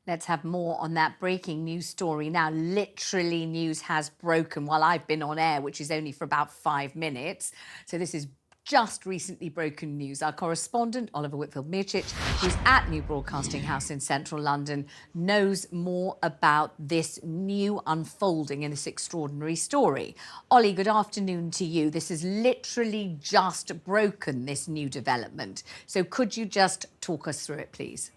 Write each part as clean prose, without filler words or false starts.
Let's have more on that breaking news story now. Literally, news has broken while I've been on air, which is only for about 5 minutes. So this is just recently broken news. Our correspondent, Oliver Whitfield-Mircic, who's at New Broadcasting House in central London, knows more about this new unfolding in this extraordinary story. Ollie, good afternoon to you. This is literally just broken, this new development. So could you just talk us through it, please?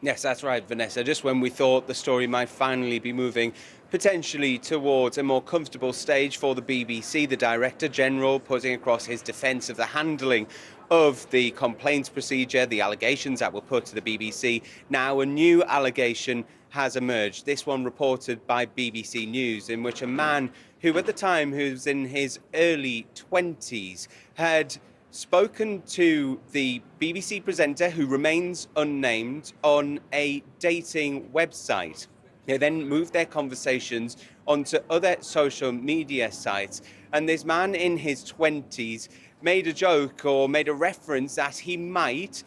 Yes, that's right, Vanessa. Just when we thought the story might finally be moving potentially towards a more comfortable stage for the BBC, the Director General putting across his defence of the handling of the complaints procedure, the allegations that were put to the BBC. Now a new allegation has emerged, this one reported by BBC News, in which a man who at the time who's in his early 20s had spoken to the BBC presenter, who remains unnamed, on a dating website. They then moved their conversations onto other social media sites, and this man in his 20s made a joke or made a reference that he might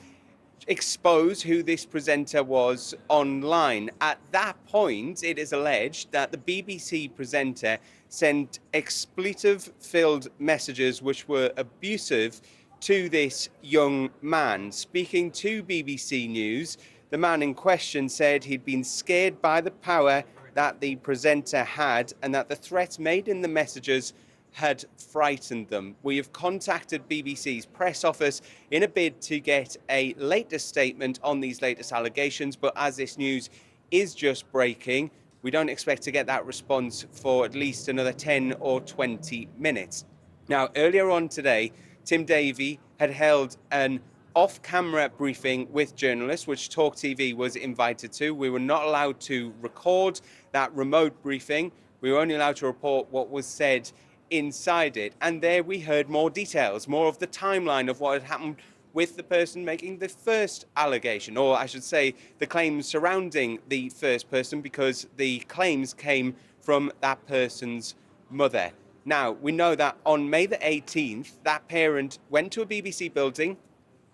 expose who this presenter was online. At that point, it is alleged that the BBC presenter sent expletive-filled messages which were abusive to this young man. Speaking to BBC News, the man in question said he'd been scared by the power that the presenter had and that the threats made in the messages had frightened them. We have contacted BBC's press office in a bid to get a latest statement on these latest allegations, but as this news is just breaking, we don't expect to get that response for at least another 10 or 20 minutes. Now, earlier on today, Tim Davie had held an off-camera briefing with journalists, which talkTV was invited to. We were not allowed to record that remote briefing. We were only allowed to report what was said inside it. And there we heard more details, more of the timeline of what had happened with the person making the first allegation, or I should say the claims surrounding the first person, because the claims came from that person's mother. Now, we know that on May the 18th, that parent went to a BBC building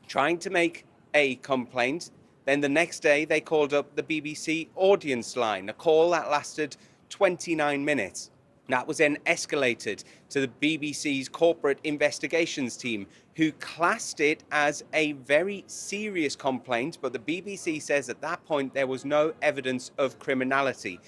trying to make a complaint. Then the next day, they called up the BBC audience line, a call that lasted 29 minutes. That was then escalated to the BBC's corporate investigations team, who classed it as a very serious complaint, but the BBC says at that point there was no evidence of criminality.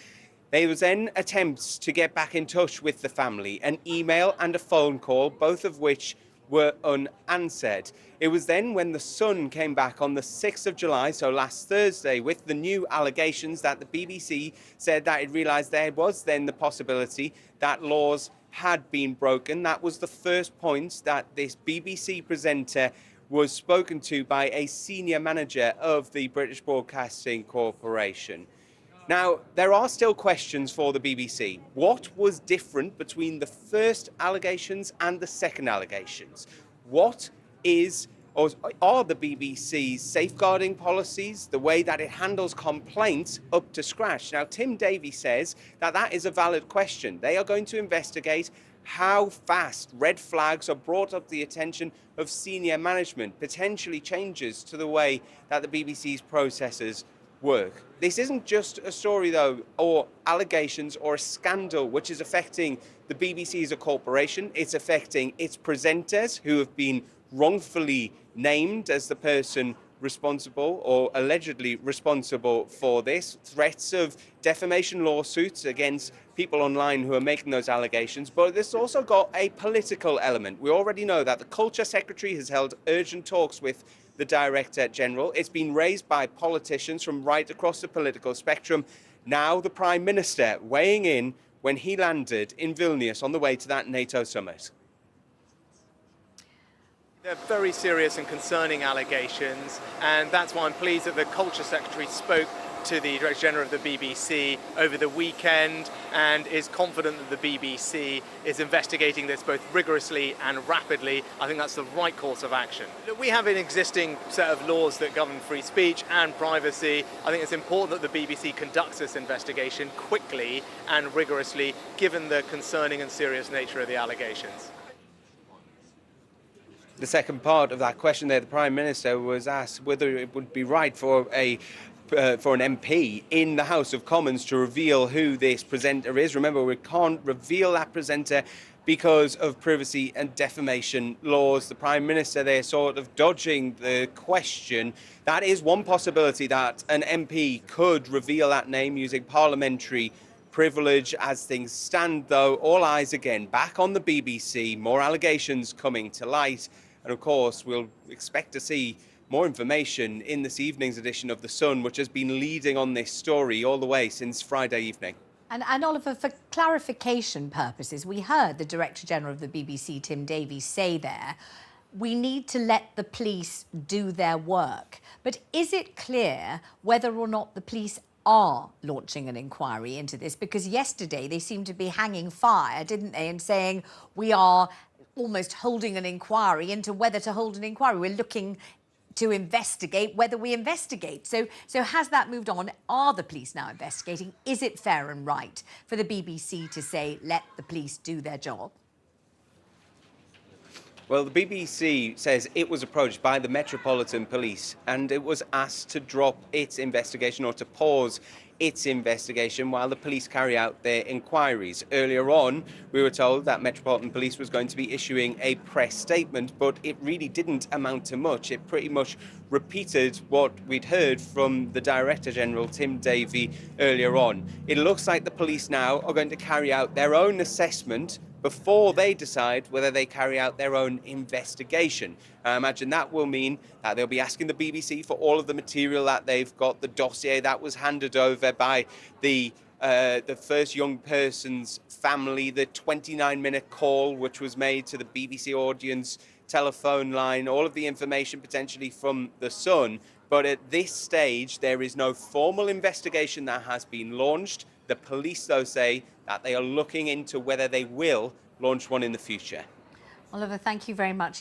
There was then attempts to get back in touch with the family, an email and a phone call, both of which were unanswered. It was then when the Sun came back on the 6th of July, so last Thursday, with the new allegations, that the BBC said that it realised there was then the possibility that laws had been broken. That was the first point that this BBC presenter was spoken to by a senior manager of the British Broadcasting Corporation. Now, there are still questions for the BBC. What was different between the first allegations and the second allegations? What is, or are the BBC's safeguarding policies, the way that it handles complaints, up to scratch? Now, Tim Davie says that that is a valid question. They are going to investigate how fast red flags are brought up to the attention of senior management, potentially changes to the way that the BBC's processes work. This isn't just a story, though, or allegations or a scandal which is affecting the BBC as a corporation. It's affecting its presenters, who have been wrongfully named as the person responsible or allegedly responsible for this. Threats of defamation lawsuits against people online who are making those allegations. But this also got a political element. We already know that the Culture Secretary has held urgent talks with the Director General. It's been raised by politicians from right across the political spectrum. Now the Prime Minister weighing in when he landed in Vilnius on the way to that NATO summit. They're very serious and concerning allegations, and that's why I'm pleased that the Culture Secretary spoke to the Director General of the BBC over the weekend and is confident that the BBC is investigating this both rigorously and rapidly. I think that's the right course of action. We have an existing set of laws that govern free speech and privacy. I think it's important that the BBC conducts this investigation quickly and rigorously, given the concerning and serious nature of the allegations. The second part of that question there, the Prime Minister was asked whether it would be right for a for an MP in the House of Commons to reveal who this presenter is. Remember, we can't reveal that presenter because of privacy and defamation laws. The Prime Minister, they're sort of dodging the question. That is one possibility, that an MP could reveal that name using parliamentary privilege. As things stand, though, all eyes again back on the BBC, more allegations coming to light. And of course, we'll expect to see more information in this evening's edition of The Sun, which has been leading on this story all the way since Friday evening. And Oliver, for clarification purposes, we heard the Director General of the BBC, Tim Davies, say there, we need to let the police do their work. But is it clear whether or not the police are launching an inquiry into this? Because yesterday they seemed to be hanging fire, didn't they, and saying we are almost holding an inquiry into whether to hold an inquiry. We're looking to investigate whether we investigate. So has that moved on? Are the police now investigating? Is it fair and right for the BBC to say, let the police do their job? Well, the BBC says it was approached by the Metropolitan Police and it was asked to drop its investigation or to pause its investigation while the police carry out their inquiries. Earlier on, we were told that Metropolitan Police was going to be issuing a press statement, but it really didn't amount to much. It pretty much repeated what we'd heard from the Director General, Tim Davies, earlier on. It looks like the police now are going to carry out their own assessment before they decide whether they carry out their own investigation. I imagine that will mean that they'll be asking the BBC for all of the material that they've got, the dossier that was handed over by the first young person's family, the 29-minute call which was made to the BBC audience telephone line, all of the information potentially from The Sun. But at this stage, there is no formal investigation that has been launched. The police, though, say that they are looking into whether they will launch one in the future. Oliver, thank you very much.